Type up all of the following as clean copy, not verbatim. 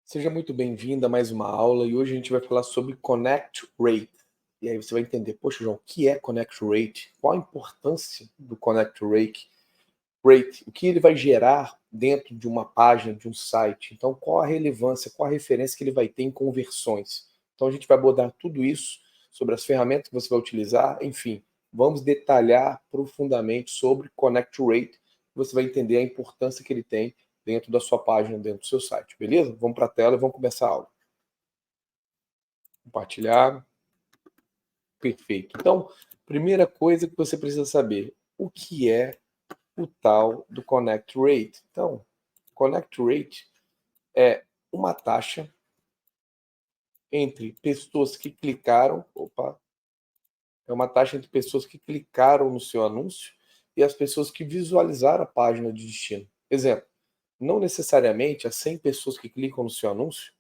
Seja muito bem-vindo a mais uma aula e hoje a gente vai falar sobre Connect Rate. E aí você vai entender, poxa, João, o que é Connect Rate? Qual a importância do Connect Rate? O que ele vai gerar dentro de uma página, de um site? Então, qual a relevância, qual a referência que ele vai ter em conversões? Então, a gente vai abordar tudo isso sobre as ferramentas que você vai utilizar, enfim, vamos detalhar profundamente sobre Connect Rate. Você vai entender a importância que ele tem dentro da sua página, dentro do seu site, beleza? Vamos para a tela e vamos começar a aula. Compartilhar. Perfeito. Então, primeira coisa que você precisa saber, o que é o tal do Connect Rate? Então, Connect Rate é uma taxa entre pessoas que clicaram, é uma taxa entre pessoas que clicaram no seu anúncio e as pessoas que visualizaram a página de destino. Exemplo, não necessariamente as 100 pessoas que clicam no seu anúncio,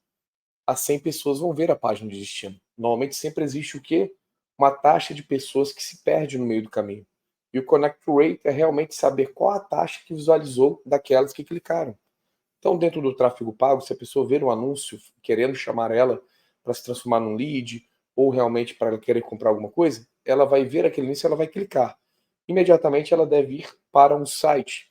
as 100 pessoas vão ver a página de destino. Normalmente sempre existe o quê? Uma taxa de pessoas que se perde no meio do caminho. E o Connect Rate é realmente saber qual a taxa que visualizou daquelas que clicaram. Então, dentro do tráfego pago, se a pessoa ver um anúncio querendo chamar ela para se transformar num lead ou realmente para ela querer comprar alguma coisa, ela vai ver aquele anúncio e ela vai clicar. Imediatamente ela deve ir para um site.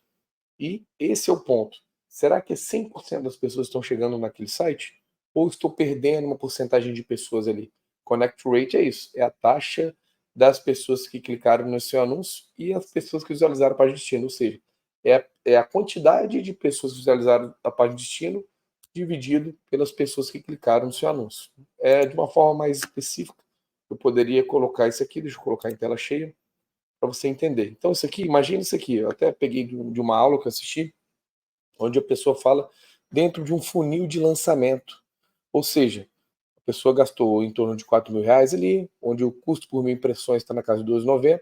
E esse é o ponto. Será que 100% das pessoas estão chegando naquele site? Ou estou perdendo uma porcentagem de pessoas ali? Connect Rate é isso, é a taxa das pessoas que clicaram no seu anúncio e as pessoas que visualizaram a página de destino, ou seja, é a quantidade de pessoas que visualizaram a página de destino dividido pelas pessoas que clicaram no seu anúncio. De uma forma mais específica, eu poderia colocar isso aqui, deixa eu colocar em tela cheia, para você entender. Então, isso aqui, imagina isso aqui, eu até peguei de uma aula que eu assisti, onde a pessoa fala dentro de um funil de lançamento. Ou seja, a pessoa gastou em torno de R$ 4.000 ali, onde o custo por 1.000 impressões está na casa de 2,90,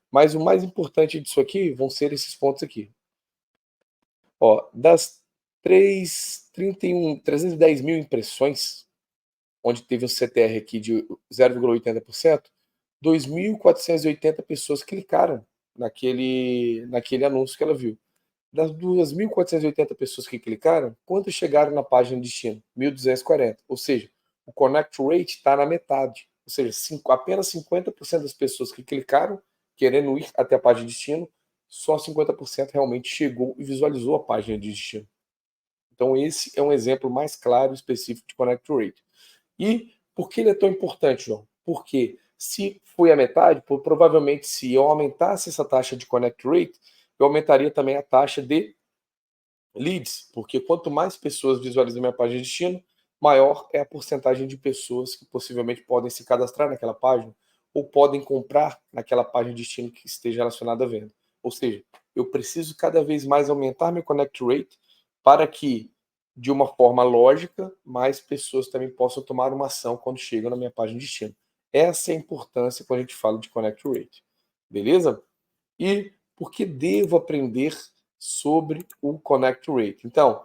mas o mais importante disso aqui vão ser esses pontos aqui. Ó, das 310 mil impressões, onde teve um CTR aqui de 0,80%, 2.480 pessoas clicaram naquele anúncio que ela viu. Das 2.480 pessoas que clicaram, quantas chegaram na página de destino? 1.240. Ou seja, o Connect Rate está na metade. Ou seja, apenas 50% das pessoas que clicaram, querendo ir até a página de destino, só 50% realmente chegou e visualizou a página de destino. Então, esse é um exemplo mais claro e específico de Connect Rate. E por que ele é tão importante, João? Porque se foi a metade, provavelmente se eu aumentasse essa taxa de Connect Rate, eu aumentaria também a taxa de leads, porque quanto mais pessoas visualizam minha página de destino, maior é a porcentagem de pessoas que possivelmente podem se cadastrar naquela página ou podem comprar naquela página de destino que esteja relacionada à venda. Ou seja, eu preciso cada vez mais aumentar meu Connect Rate para que, de uma forma lógica, mais pessoas também possam tomar uma ação quando chegam na minha página de destino. Essa é a importância quando a gente fala de Connect Rate. Beleza? E por que devo aprender sobre o Connect Rate? Então,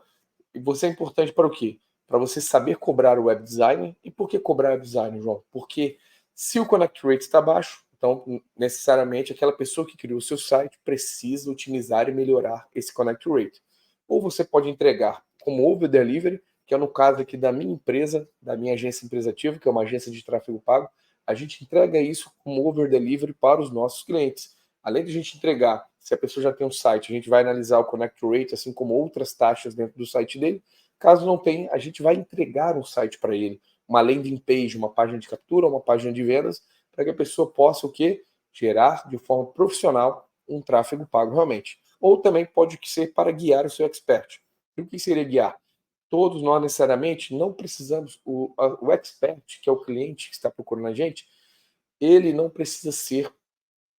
você é importante para o quê? Para você saber cobrar o web design. E por que cobrar o web design, João? Porque se o Connect Rate está baixo, então necessariamente aquela pessoa que criou o seu site precisa otimizar e melhorar esse Connect Rate. Ou você pode entregar como over delivery, que é no caso aqui da minha empresa, da minha agência empresativa, que é uma agência de tráfego pago, a gente entrega isso como over delivery para os nossos clientes. Além de a gente entregar, se a pessoa já tem um site, a gente vai analisar o Connect Rate, assim como outras taxas dentro do site dele. Caso não tenha, a gente vai entregar um site para ele, uma landing page, uma página de captura, uma página de vendas, para que a pessoa possa o quê? Gerar de forma profissional um tráfego pago realmente. Ou também pode ser para guiar o seu expert. E o que seria guiar? Todos nós necessariamente não precisamos, o expert, que é o cliente que está procurando a gente, ele não precisa ser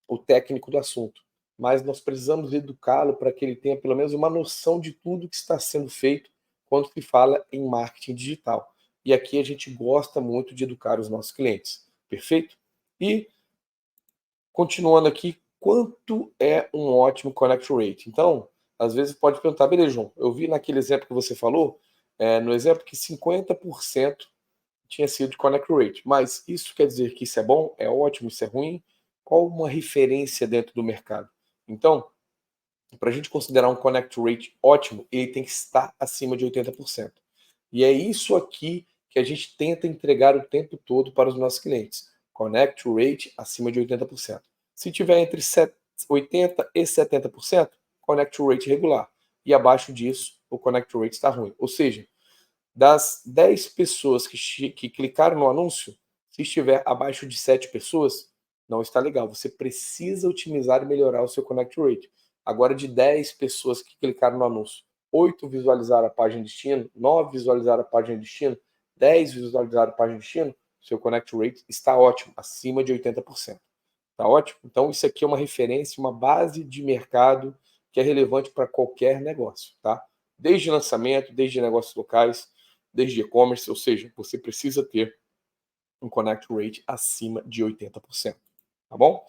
o técnico do assunto, mas nós precisamos educá-lo para que ele tenha pelo menos uma noção de tudo que está sendo feito quando se fala em marketing digital. E aqui a gente gosta muito de educar os nossos clientes, perfeito? E continuando aqui, quanto é um ótimo connect rate? Então, às vezes pode perguntar, beleza, João, eu vi naquele exemplo que você falou, no exemplo que 50% tinha sido de connect rate, mas isso quer dizer que isso é bom, é ótimo, isso é ruim? Qual uma referência dentro do mercado? Então, para a gente considerar um connect rate ótimo, ele tem que estar acima de 80%. E é isso aqui que a gente tenta entregar o tempo todo para os nossos clientes. Connect Rate acima de 80%. Se tiver entre 80% e 70%, Connect Rate regular. E abaixo disso, o Connect Rate está ruim. Ou seja, das 10 pessoas que clicaram no anúncio, se estiver abaixo de 7 pessoas, não está legal. Você precisa otimizar e melhorar o seu Connect Rate. Agora, de 10 pessoas que clicaram no anúncio, 8 visualizaram a página de destino, 9 visualizaram a página de destino, 10 visualizaram a página de destino, seu Connect Rate está ótimo, acima de 80%. Tá ótimo? Então, isso aqui é uma referência, uma base de mercado que é relevante para qualquer negócio, tá? Desde lançamento, desde negócios locais, desde e-commerce, ou seja, você precisa ter um Connect Rate acima de 80%, tá bom?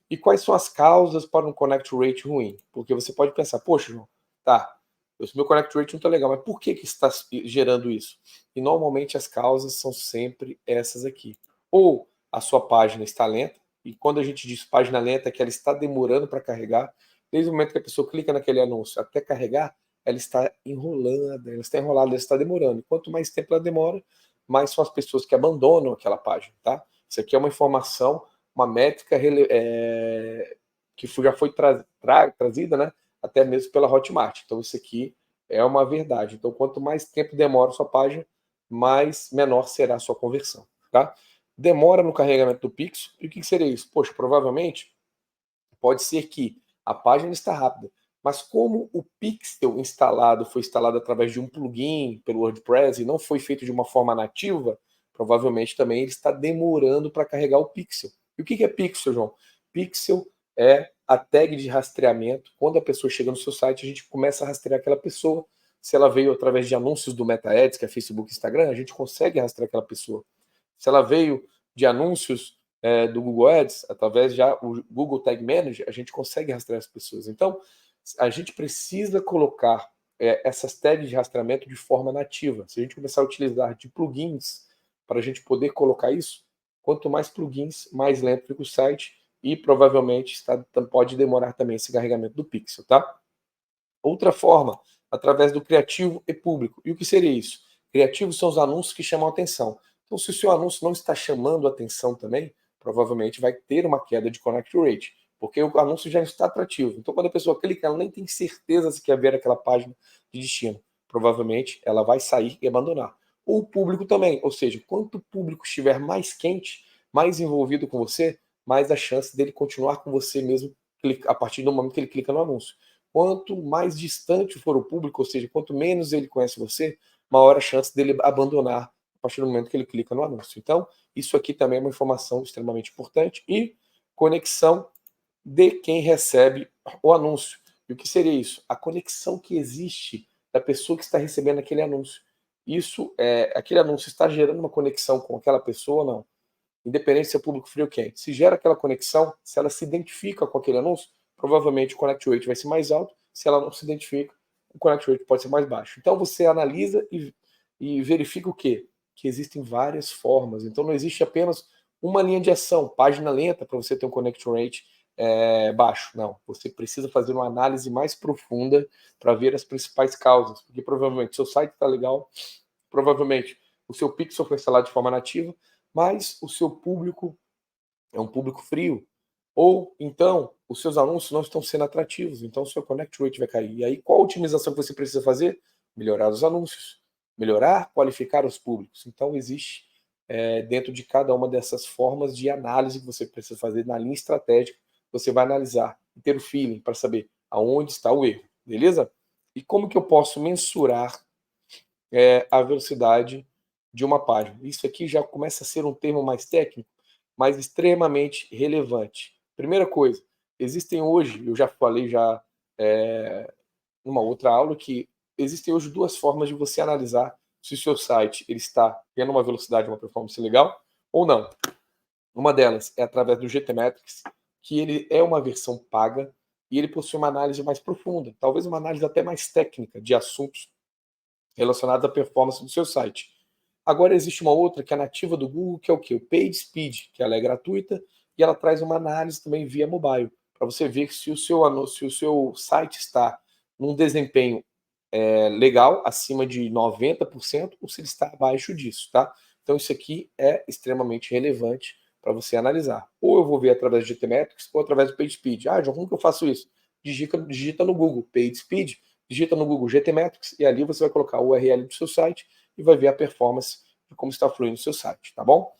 E quais são as causas para um Connect Rate ruim? Porque você pode pensar, poxa, João, tá, o meu Connect Rate não está legal, mas por que está gerando isso? E normalmente as causas são sempre essas aqui. Ou a sua página está lenta, e quando a gente diz página lenta, é que ela está demorando para carregar, desde o momento que a pessoa clica naquele anúncio até carregar, ela está enrolada, ela está demorando. E quanto mais tempo ela demora, mais são as pessoas que abandonam aquela página, tá? Isso aqui é uma informação, uma métrica que já foi trazida, né, até mesmo pela Hotmart. Então isso aqui é uma verdade. Então quanto mais tempo demora a sua página, mais menor será a sua conversão, tá? Demora no carregamento do pixel. E o que seria isso? Poxa, provavelmente pode ser que a página está rápida, mas como o pixel instalado foi instalado através de um plugin pelo WordPress e não foi feito de uma forma nativa, provavelmente também ele está demorando para carregar o pixel. E o que é pixel, João? Pixel é a tag de rastreamento. Quando a pessoa chega no seu site, a gente começa a rastrear aquela pessoa. Se ela veio através de anúncios do Meta Ads, que é Facebook e Instagram, a gente consegue rastrear aquela pessoa. Se ela veio de anúncios do Google Ads, através já o Google Tag Manager, a gente consegue rastrear as pessoas. Então, a gente precisa colocar essas tags de rastreamento de forma nativa. Se a gente começar a utilizar de plugins para a gente poder colocar isso, quanto mais plugins, mais lento fica o site e provavelmente pode demorar também esse carregamento do pixel, tá? Outra forma, através do criativo e público. E o que seria isso? Criativos são os anúncios que chamam a atenção. Então, se o seu anúncio não está chamando a atenção também, provavelmente vai ter uma queda de connect rate, porque o anúncio já está atrativo. Então, quando a pessoa clica, ela nem tem certeza se quer ver aquela página de destino. Provavelmente ela vai sair e abandonar. Ou o público também, ou seja, quanto o público estiver mais quente, mais envolvido com você, mais a chance dele continuar com você mesmo a partir do momento que ele clica no anúncio. Quanto mais distante for o público, ou seja, quanto menos ele conhece você, maior a chance dele abandonar a partir do momento que ele clica no anúncio. Então, isso aqui também é uma informação extremamente importante. E conexão de quem recebe o anúncio. E o que seria isso? A conexão que existe da pessoa que está recebendo aquele anúncio. Isso aquele anúncio está gerando uma conexão com aquela pessoa ou não? Independente se é público frio ou quente. Se gera aquela conexão, se ela se identifica com aquele anúncio, provavelmente o connect rate vai ser mais alto. Se ela não se identifica, o connect rate pode ser mais baixo. Então você analisa e verifica o quê? Que existem várias formas. Então não existe apenas uma linha de ação, página lenta para você ter um connect rate baixo. Não, você precisa fazer uma análise mais profunda para ver as principais causas. Porque provavelmente seu site está legal, provavelmente o seu pixel foi instalado de forma nativa, mas o seu público é um público frio. Ou então, os seus anúncios não estão sendo atrativos, então o seu connect rate vai cair. E aí, qual a otimização que você precisa fazer? Melhorar os anúncios, melhorar, qualificar os públicos. Então, existe dentro de cada uma dessas formas de análise que você precisa fazer na linha estratégica, você vai analisar e ter o feeling para saber aonde está o erro, beleza? E como que eu posso mensurar a velocidade de uma página? Isso aqui já começa a ser um termo mais técnico, mas extremamente relevante. Primeira coisa, existem hoje, eu já falei já numa outra aula, que existem hoje duas formas de você analisar se o seu site ele está tendo uma velocidade, uma performance legal ou não. Uma delas é através do GTmetrix, que ele é uma versão paga e ele possui uma análise mais profunda, talvez uma análise até mais técnica de assuntos relacionados à performance do seu site. Agora existe uma outra que é nativa do Google, que é o que? O PageSpeed, que ela é gratuita e ela traz uma análise também via mobile, para você ver se o seu site está num desempenho legal, acima de 90%, ou se ele está abaixo disso, tá? Então isso aqui é extremamente relevante para você analisar. Ou eu vou ver através de GTmetrix ou através do PageSpeed. Ah, João, como que eu faço isso? Digita no Google PageSpeed, digita no Google GTmetrix e ali você vai colocar o URL do seu site e vai ver a performance de como está fluindo o seu site, tá bom?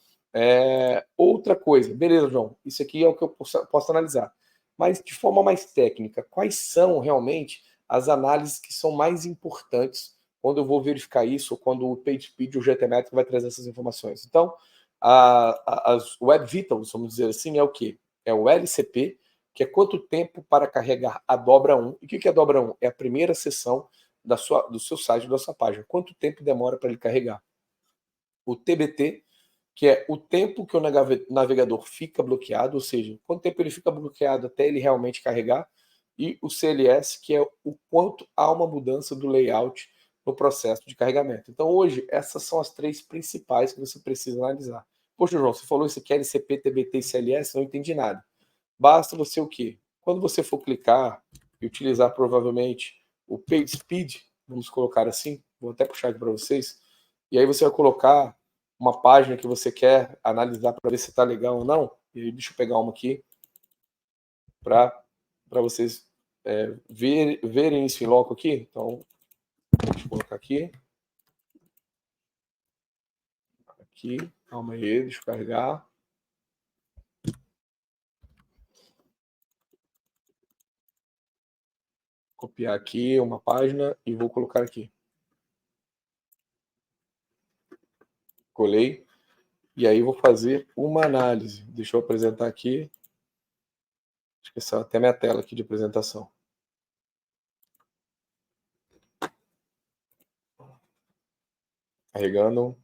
Outra coisa, beleza, João, isso aqui é o que eu posso analisar. Mas de forma mais técnica, quais são realmente as análises que são mais importantes quando eu vou verificar isso, ou quando o PageSpeed ou o GTmetrix vai trazer essas informações? Então, as Web Vitals, vamos dizer assim, é o quê? É o LCP, que é quanto tempo para carregar a dobra 1. E o que é a dobra 1? É a primeira seção do seu site, da sua página. Quanto tempo demora para ele carregar? O TBT, que é o tempo que o navegador fica bloqueado, ou seja, quanto tempo ele fica bloqueado até ele realmente carregar, e o CLS, que é o quanto há uma mudança do layout no processo de carregamento. Então, hoje, essas são as três principais que você precisa analisar. Poxa, João, você falou isso aqui, LCP, TBT e CLS, não entendi nada. Basta você o quê? Quando você for clicar e utilizar provavelmente o PageSpeed, vamos colocar assim, vou até puxar aqui para vocês, e aí você vai colocar uma página que você quer analisar para ver se está legal ou não. E aí, deixa eu pegar uma aqui para vocês verem isso em loco aqui. Então, deixa eu colocar aqui. Aqui, calma aí, deixa eu carregar. Copiar aqui uma página e vou colocar aqui. Colei. E aí vou fazer uma análise. Deixa eu apresentar aqui. Esqueci até minha tela aqui de apresentação. Carregando.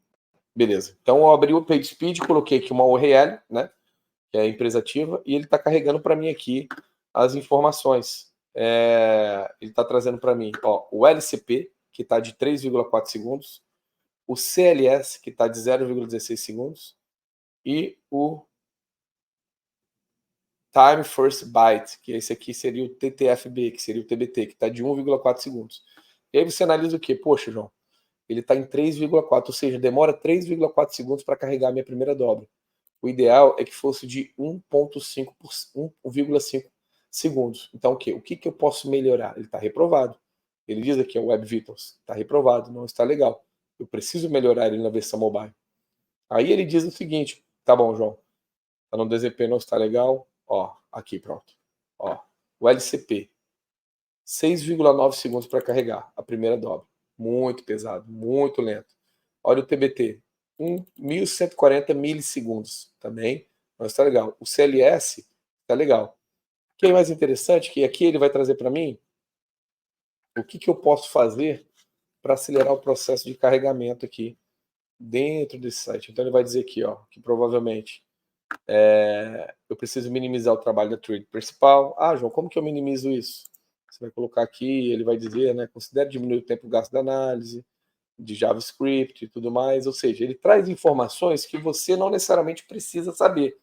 Beleza. Então eu abri o PageSpeed, coloquei aqui uma URL, né? Que é a empresa ativa, e ele está carregando para mim aqui as informações. Ele está trazendo para mim o LCP, que está de 3,4 segundos, o CLS, que está de 0,16 segundos, e o Time First Byte, que esse aqui seria o TTFB, que seria o TBT, que está de 1,4 segundos. E aí você analisa o quê? Poxa, João, ele está em 3,4, ou seja, demora 3,4 segundos para carregar a minha primeira dobra. O ideal é que fosse de 1,5 segundos. Então, o quê? O que eu posso melhorar? Ele está reprovado. Ele diz aqui, o Web Vitals, está reprovado, não está legal. Eu preciso melhorar ele na versão mobile. Aí ele diz o seguinte, tá bom, João, tá no DZP, não está legal. Ó, aqui, pronto. Ó, o LCP, 6,9 segundos para carregar a primeira dobra. Muito pesado, muito lento. Olha o TBT, 1.140 milissegundos também, mas está legal. O CLS está legal. O que é mais interessante é que aqui ele vai trazer para mim o que eu posso fazer para acelerar o processo de carregamento aqui dentro desse site. Então ele vai dizer aqui, ó, que provavelmente eu preciso minimizar o trabalho da thread principal. Ah, João, como que eu minimizo isso? Você vai colocar aqui, ele vai dizer, né, considere diminuir o tempo gasto da análise, de JavaScript e tudo mais. Ou seja, ele traz informações que você não necessariamente precisa saber,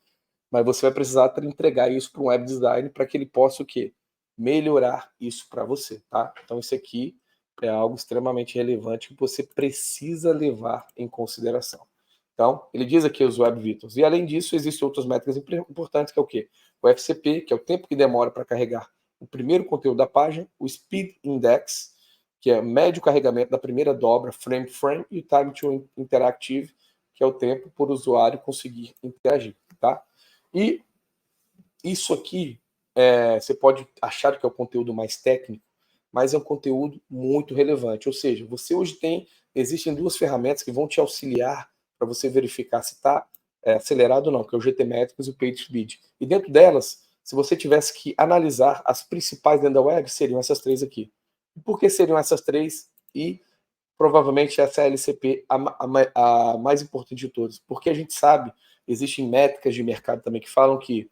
mas você vai precisar entregar isso para um web design para que ele possa o quê? Melhorar isso para você, tá? Então isso aqui é algo extremamente relevante que você precisa levar em consideração. Então, ele diz aqui os Web Vitals. E além disso, existem outras métricas importantes, que é o quê? O FCP, que é o tempo que demora para carregar o primeiro conteúdo da página, o Speed Index, que é médio carregamento da primeira dobra, frame por frame, e o Time to Interactive, que é o tempo por usuário conseguir interagir, tá? E isso aqui, você pode achar que é o conteúdo mais técnico, mas é um conteúdo muito relevante. Ou seja, você hoje existem duas ferramentas que vão te auxiliar para você verificar se está acelerado ou não, que é o GTmetrix e o PageSpeed. E dentro delas, se você tivesse que analisar as principais dentro da web, seriam essas três aqui. E por que seriam essas três? E provavelmente essa é a LCP a mais importante de todas. Porque a gente sabe, existem métricas de mercado também que falam que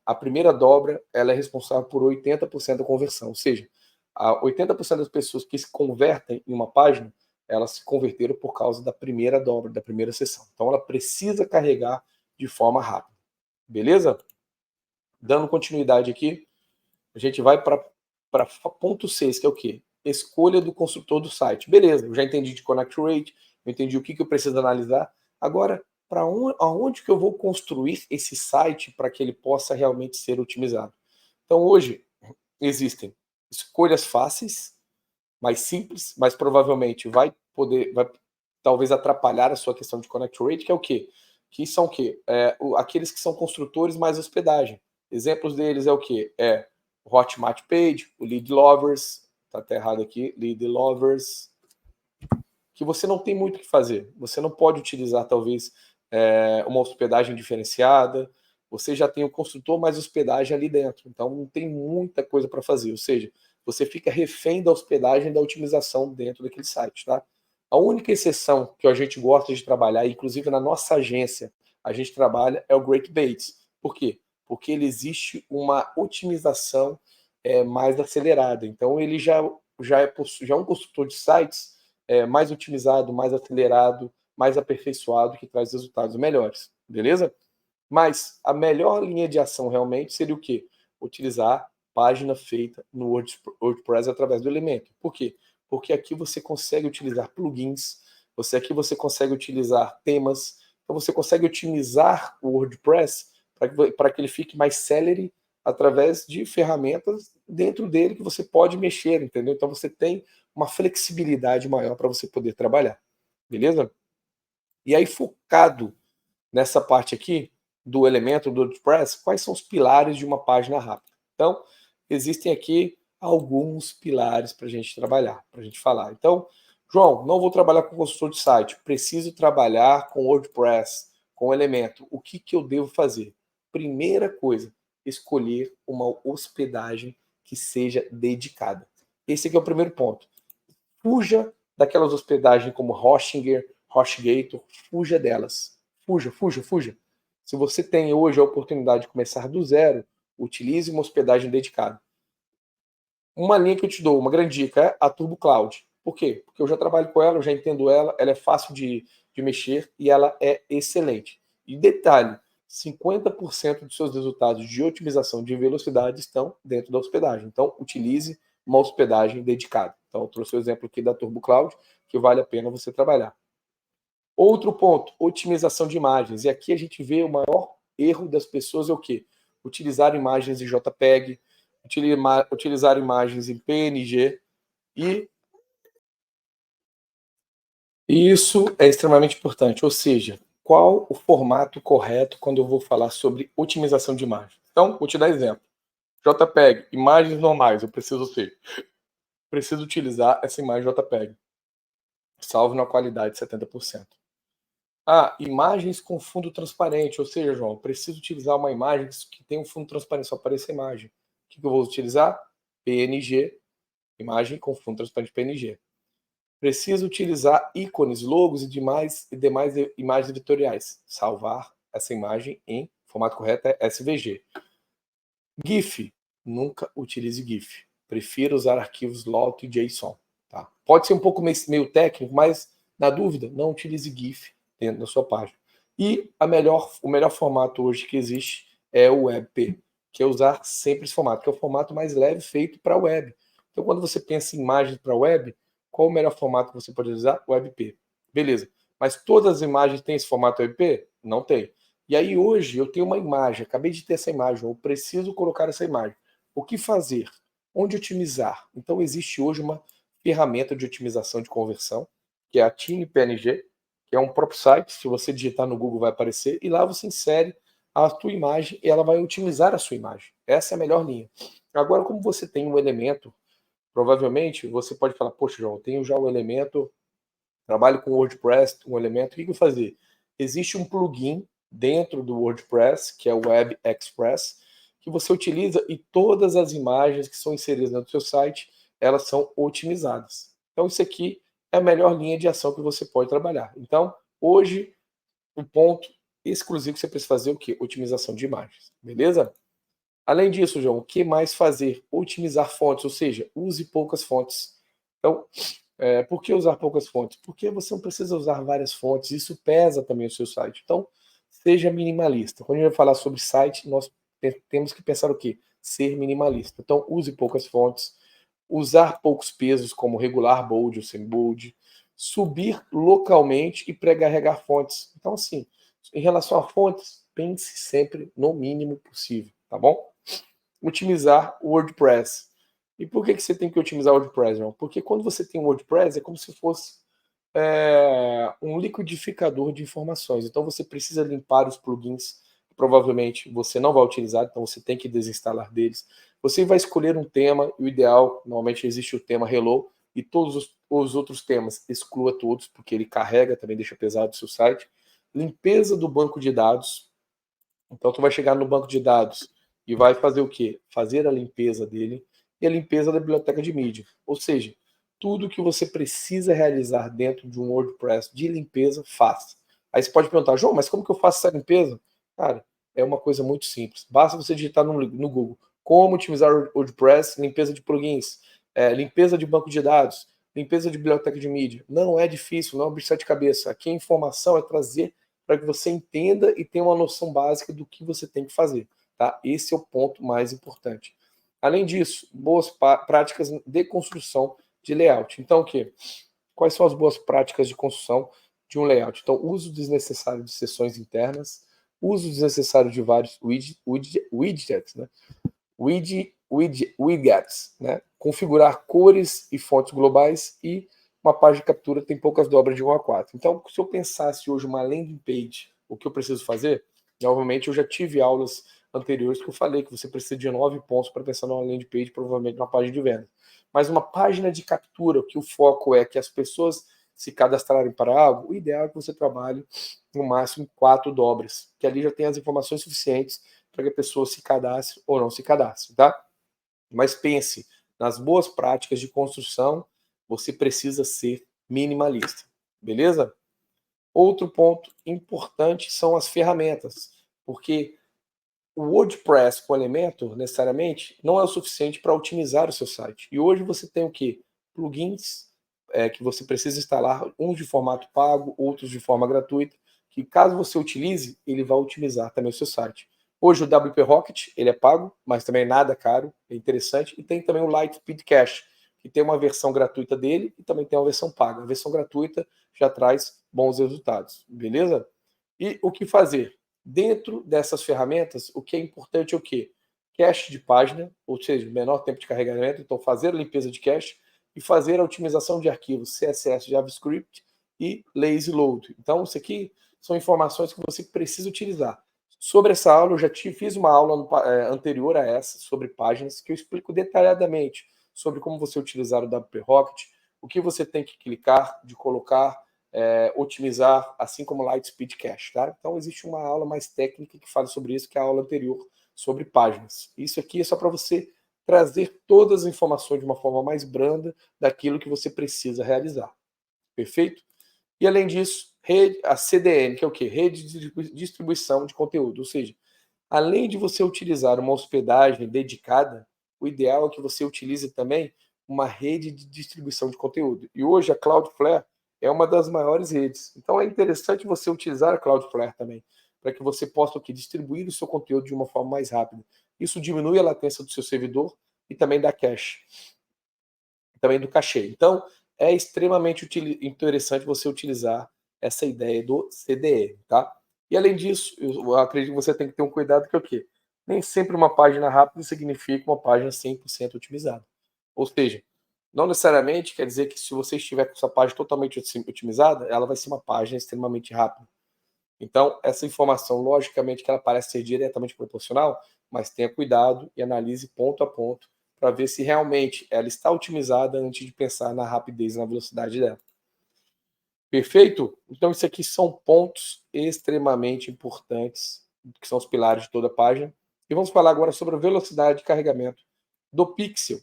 a primeira dobra ela é responsável por 80% da conversão. Ou seja, 80% das pessoas que se convertem em uma página, elas se converteram por causa da primeira dobra, da primeira sessão. Então ela precisa carregar de forma rápida. Beleza? Dando continuidade aqui, a gente vai para ponto 6, que é o quê? escolha do construtor do site. Beleza, eu já entendi de connect rate, eu entendi o que eu preciso analisar. Agora, para aonde que eu vou construir esse site para que ele possa realmente ser otimizado? Então, hoje, existem escolhas fáceis, mais simples, mas provavelmente vai talvez atrapalhar a sua questão de connect rate, que é o quê? Que são o quê? Aqueles que são construtores mais hospedagem. Exemplos deles é o quê? O Hotmart Page, o Lead Lovers, tá até errado aqui, Lead Lovers, que você não tem muito o que fazer. Você não pode utilizar, talvez, uma hospedagem diferenciada. Você já tem o construtor mais hospedagem ali dentro. Então, não tem muita coisa para fazer. Ou seja, você fica refém da hospedagem e da otimização dentro daquele site, tá? A única exceção que a gente gosta de trabalhar, inclusive na nossa agência, a gente trabalha, é o Great Baits. Por quê? Porque ele existe uma otimização mais acelerada. Então, ele já é um construtor de sites mais otimizado, mais acelerado, mais aperfeiçoado, que traz resultados melhores, beleza? Mas a melhor linha de ação realmente seria o quê? Utilizar página feita no WordPress através do Elementor. Por quê? Porque aqui você consegue utilizar plugins, aqui você consegue utilizar temas, então você consegue otimizar o WordPress para que ele fique mais célere através de ferramentas dentro dele que você pode mexer, entendeu? Então você tem uma flexibilidade maior para você poder trabalhar, beleza? E aí, focado nessa parte aqui do elemento do WordPress, quais são os pilares de uma página rápida? Então, existem aqui alguns pilares para a gente trabalhar, para a gente falar. Então, João, não vou trabalhar com construtor de site, preciso trabalhar com WordPress, com elemento. O que eu devo fazer? Primeira coisa, escolher uma hospedagem que seja dedicada. Esse aqui é o primeiro ponto. Fuja daquelas hospedagens como Hostinger, HostGator, fuja delas. Fuja. Se você tem hoje a oportunidade de começar do zero, utilize uma hospedagem dedicada. Uma linha que eu te dou, uma grande dica, é a Turbo Cloud. Por quê? Porque eu já trabalho com ela, eu já entendo ela é fácil de mexer e ela é excelente. E detalhe, 50% dos seus resultados de otimização de velocidade estão dentro da hospedagem. Então, utilize uma hospedagem dedicada. Então, eu trouxe o exemplo aqui da Turbo Cloud, que vale a pena você trabalhar. Outro ponto, otimização de imagens. E aqui a gente vê o maior erro das pessoas é o quê? Utilizar imagens em JPEG, utilizar imagens em PNG, e isso é extremamente importante. Ou seja, qual o formato correto quando eu vou falar sobre otimização de imagem? Então, vou te dar exemplo. JPEG, imagens normais, eu preciso utilizar essa imagem JPEG, salvo na qualidade de 70%. Imagens com fundo transparente, ou seja, João, preciso utilizar uma imagem que tem um fundo transparente, só aparece a imagem. O que eu vou utilizar? PNG, imagem com fundo transparente PNG. Preciso utilizar ícones, logos e demais imagens vetoriais. Salvar essa imagem em formato correto é SVG. GIF, nunca utilize GIF. Prefiro usar arquivos LOT e JSON. Tá? Pode ser um pouco meio técnico, mas na dúvida, não utilize GIF dentro da sua página. E o melhor formato hoje que existe é o WebP, que é usar sempre esse formato, que é o formato mais leve feito para web. Então, quando você pensa em imagens para web, qual o melhor formato que você pode usar? O WebP. Beleza. Mas todas as imagens têm esse formato WebP? Não tem. E aí hoje eu tenho uma imagem, acabei de ter essa imagem, eu preciso colocar essa imagem. O que fazer? Onde otimizar? Então existe hoje uma ferramenta de otimização de conversão, que é a TinyPNG, que é um próprio site, se você digitar no Google vai aparecer, e lá você insere a tua imagem e ela vai otimizar a sua imagem. Essa é a melhor linha. Agora, como você tem um elemento, provavelmente você pode falar, poxa, João, eu tenho já o elemento, trabalho com WordPress, um elemento, o que eu vou fazer? Existe um plugin dentro do WordPress, que é o Web Express, que você utiliza e todas as imagens que são inseridas no seu site, elas são otimizadas. Então isso aqui é a melhor linha de ação que você pode trabalhar. Então, hoje, o ponto exclusivo que você precisa fazer é o quê? Otimização de imagens, beleza? Além disso, João, o que mais fazer? Otimizar fontes, ou seja, use poucas fontes. Então, por que usar poucas fontes? Porque você não precisa usar várias fontes, isso pesa também o seu site. Então, seja minimalista. Quando a gente vai falar sobre site, nós temos que pensar o quê? Ser minimalista. Então, use poucas fontes, usar poucos pesos como regular bold ou semi-bold, subir localmente e pré-carregar fontes. Então, assim, em relação a fontes, pense sempre no mínimo possível, tá bom? Otimizar o WordPress. E por que você tem que otimizar o WordPress, João? Porque quando você tem um WordPress, é como se fosse um liquidificador de informações. Então você precisa limpar os plugins que provavelmente você não vai utilizar, então você tem que desinstalar deles. Você vai escolher um tema, e o ideal, normalmente existe o tema Hello, e todos os outros temas exclua todos, porque ele carrega, também deixa pesado o seu site. Limpeza do banco de dados. Então tu vai chegar no banco de dados e vai fazer o quê? Fazer a limpeza dele e a limpeza da biblioteca de mídia. Ou seja, tudo que você precisa realizar dentro de um WordPress de limpeza, faça. Aí você pode perguntar, João, mas como que eu faço essa limpeza? Cara, é uma coisa muito simples. Basta você digitar no Google como otimizar o WordPress, limpeza de plugins, limpeza de banco de dados, limpeza de biblioteca de mídia. Não é difícil, não é um bicho de cabeça. Aqui a informação é trazer para que você entenda e tenha uma noção básica do que você tem que fazer. Tá? Esse é o ponto mais importante. Além disso, boas práticas de construção de layout. Então, o quê? Quais são as boas práticas de construção de um layout? Então, uso desnecessário de seções internas, uso desnecessário de vários widgets, né? Widgets, né? Configurar cores e fontes globais e uma página de captura tem poucas dobras de 1 a 4. Então, se eu pensasse hoje uma landing page, o que eu preciso fazer? Novamente, eu já tive aulas anteriores que eu falei que você precisa de 9 pontos para pensar numa landing page, provavelmente uma página de venda. Mas uma página de captura, que o foco é que as pessoas se cadastrarem para algo, o ideal é que você trabalhe no máximo 4 dobras, que ali já tem as informações suficientes para que a pessoa se cadastre ou não se cadastre, tá? Mas pense, nas boas práticas de construção, você precisa ser minimalista, beleza? Outro ponto importante são as ferramentas, porque o WordPress com Elementor, necessariamente, não é o suficiente para otimizar o seu site. E hoje você tem o quê? Plugins que você precisa instalar, uns de formato pago, outros de forma gratuita, que caso você utilize, ele vai otimizar também o seu site. Hoje o WP Rocket, ele é pago, mas também é nada caro, é interessante. E tem também o Lightspeed Cache, que tem uma versão gratuita dele e também tem uma versão paga. A versão gratuita já traz bons resultados, beleza? E o que fazer? Dentro dessas ferramentas, o que é importante é o quê? Cache de página, ou seja, menor tempo de carregamento, então fazer a limpeza de cache e fazer a otimização de arquivos CSS, JavaScript e lazy load. Então, isso aqui são informações que você precisa utilizar. Sobre essa aula, eu já fiz uma aula anterior a essa, sobre páginas, que eu explico detalhadamente sobre como você utilizar o WP Rocket, o que você tem que clicar, de colocar, otimizar, assim como Lightspeed Cache, tá? Então existe uma aula mais técnica que fala sobre isso, que é a aula anterior sobre páginas. Isso aqui é só para você trazer todas as informações de uma forma mais branda daquilo que você precisa realizar. Perfeito? E além disso, a CDN, que é o quê? Rede de distribuição de conteúdo, ou seja, além de você utilizar uma hospedagem dedicada, o ideal é que você utilize também uma rede de distribuição de conteúdo. E hoje a Cloudflare é uma das maiores redes. Então é interessante você utilizar a Cloudflare também, para que você possa distribuir o seu conteúdo de uma forma mais rápida. Isso diminui a latência do seu servidor e também da cache, também do cachê. Então é extremamente interessante você utilizar essa ideia do CDN, tá? E além disso, eu acredito que você tem que ter um cuidado que é o quê? Nem sempre uma página rápida significa uma página 100% otimizada. Ou seja, não necessariamente quer dizer que se você estiver com sua página totalmente otimizada, ela vai ser uma página extremamente rápida. Então, essa informação, logicamente, que ela parece ser diretamente proporcional, mas tenha cuidado e analise ponto a ponto para ver se realmente ela está otimizada antes de pensar na rapidez e na velocidade dela. Perfeito? Então, isso aqui são pontos extremamente importantes, que são os pilares de toda a página. E vamos falar agora sobre a velocidade de carregamento do pixel.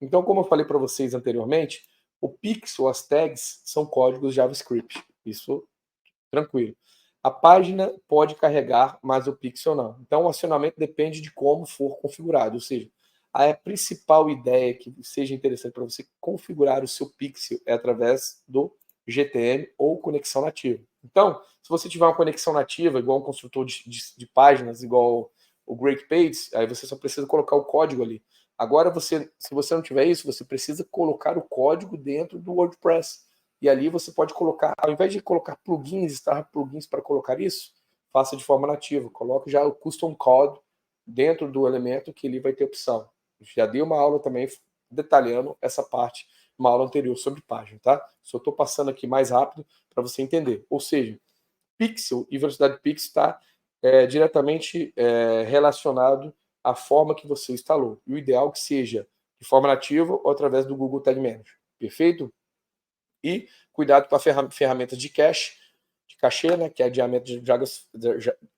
Então, como eu falei para vocês anteriormente, o pixel, as tags, são códigos JavaScript. Isso, tranquilo. A página pode carregar, mas o pixel não. Então, o acionamento depende de como for configurado. Ou seja, a principal ideia que seja interessante para você configurar o seu pixel é através do GTM ou conexão nativa. Então, se você tiver uma conexão nativa, igual um construtor de páginas, igual o GreatPages, aí você só precisa colocar o código ali. Agora, se você não tiver isso, você precisa colocar o código dentro do WordPress. E ali você pode colocar, ao invés de colocar plugins, instalar plugins para colocar isso, faça de forma nativa. Coloque já o custom code dentro do elemento que ele vai ter opção. Já dei uma aula também detalhando essa parte, uma aula anterior sobre página, tá? Só estou passando aqui mais rápido para você entender. Ou seja, pixel e velocidade de pixel está diretamente relacionado à forma que você instalou. E o ideal é que seja de forma nativa ou através do Google Tag Manager. Perfeito? E cuidado com a ferramenta de cache, né, que é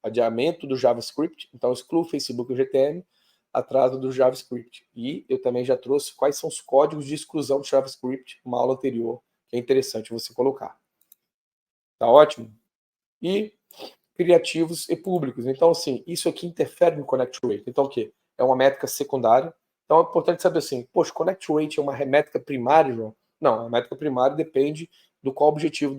adiamento do JavaScript. Então, exclua o Facebook e o GTM atrás do JavaScript. E eu também já trouxe quais são os códigos de exclusão do JavaScript, uma aula anterior, que é interessante você colocar. Tá ótimo? E criativos e públicos. Então, assim, isso aqui interfere no Connect Rate. Então, o quê? É uma métrica secundária. Então, é importante saber assim, poxa, Connect Rate é uma métrica primária, João? Não, a métrica primária depende do qual objetivo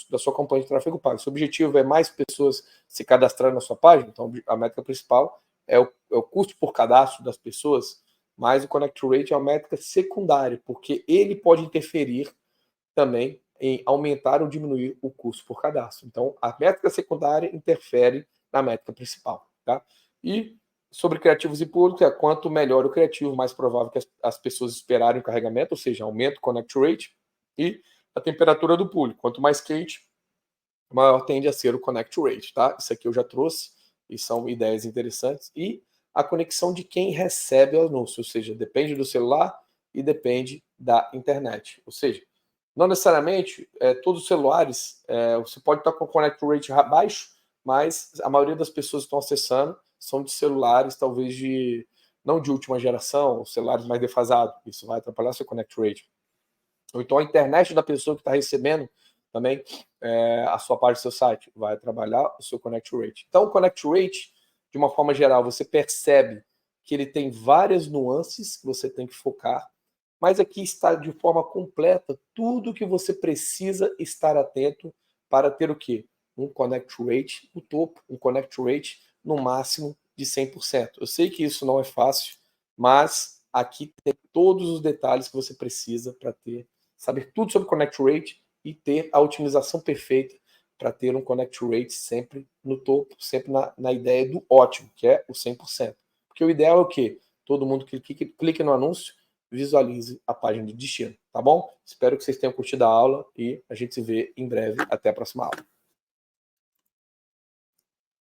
da sua campanha de tráfego pago. Se o objetivo é mais pessoas se cadastrando na sua página, então a métrica principal é o custo por cadastro das pessoas, mas o Connect Rate é uma métrica secundária, porque ele pode interferir também em aumentar ou diminuir o custo por cadastro. Então, a métrica secundária interfere na métrica principal. Tá? E sobre criativos e públicos, quanto melhor o criativo, mais provável que as pessoas esperarem o carregamento, ou seja, aumenta o connect rate, e a temperatura do público. Quanto mais quente, maior tende a ser o connect rate. Tá? Isso aqui eu já trouxe, e são ideias interessantes. E a conexão de quem recebe o anúncio, ou seja, depende do celular e depende da internet. Ou seja, não necessariamente todos os celulares, você pode estar com o connect rate baixo, mas a maioria das pessoas que estão acessando são de celulares, talvez não de última geração, celulares mais defasados. Isso vai atrapalhar seu connect rate. Ou então a internet da pessoa que está recebendo também a sua parte do seu site vai trabalhar o seu connect rate. Então, o connect rate, de uma forma geral, você percebe que ele tem várias nuances que você tem que focar, mas aqui está de forma completa tudo que você precisa estar atento para ter o quê? Um connect rate no topo, um connect rate no máximo de 100%. Eu sei que isso não é fácil, mas aqui tem todos os detalhes que você precisa para saber tudo sobre connect rate e ter a otimização perfeita para ter um connect rate sempre no topo, sempre na ideia do ótimo, que é o 100%. Porque o ideal é o quê? Todo mundo que clique no anúncio, visualize a página de destino, tá bom? Espero que vocês tenham curtido a aula e a gente se vê em breve. Até a próxima aula.